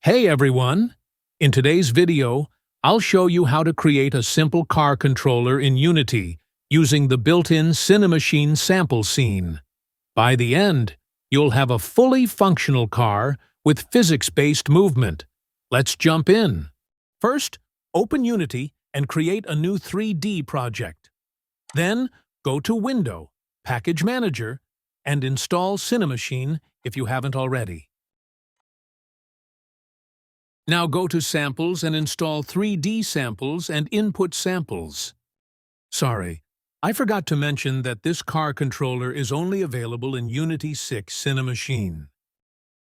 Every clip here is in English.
Hey everyone! In today's video, I'll show you how to create a simple car controller in Unity using the built-in Cinemachine sample scene. By the end, you'll have a fully functional car with physics-based movement. Let's jump in. First, open Unity and create a new 3D project. Then, go to Window, Package Manager, and install Cinemachine if you haven't already. Now go to Samples and install 3D Samples and Input Samples. Sorry, I forgot to mention that this car controller is only available in Unity 6 Cinemachine.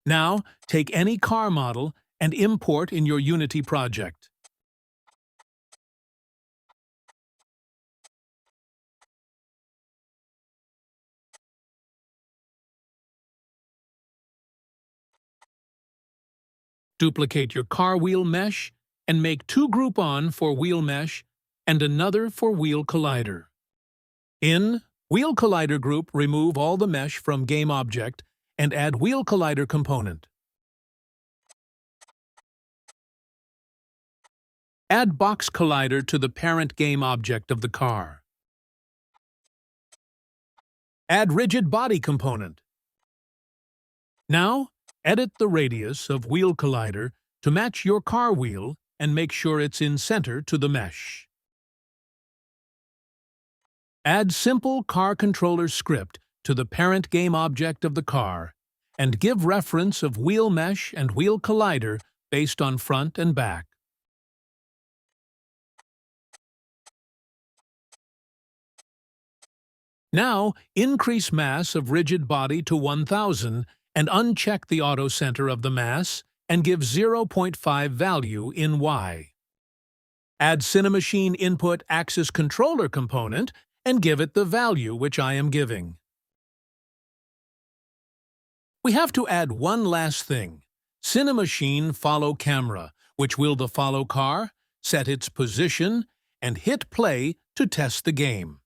Now, take any car model and import in your Unity project. Duplicate your car wheel mesh and make two group-on for wheel mesh and another for wheel collider. In Wheel Collider Group, remove all the mesh from Game Object and add Wheel Collider component. Add Box Collider to the parent game object of the car. Add Rigid Body component. Now, edit the radius of Wheel Collider to match your car wheel and make sure it's in center to the mesh. Add simple car controller script to the parent game object of the car and give reference of wheel mesh and wheel collider based on front and back. Now, increase mass of rigid body to 1000 and uncheck the auto center of the mass and give 0.5 value in Y. Add Cinemachine Input Axis Controller component and give it the value which I am giving. We have to add one last thing, Cinemachine Follow Camera, which will the follow car, set its position, and hit play to test the game.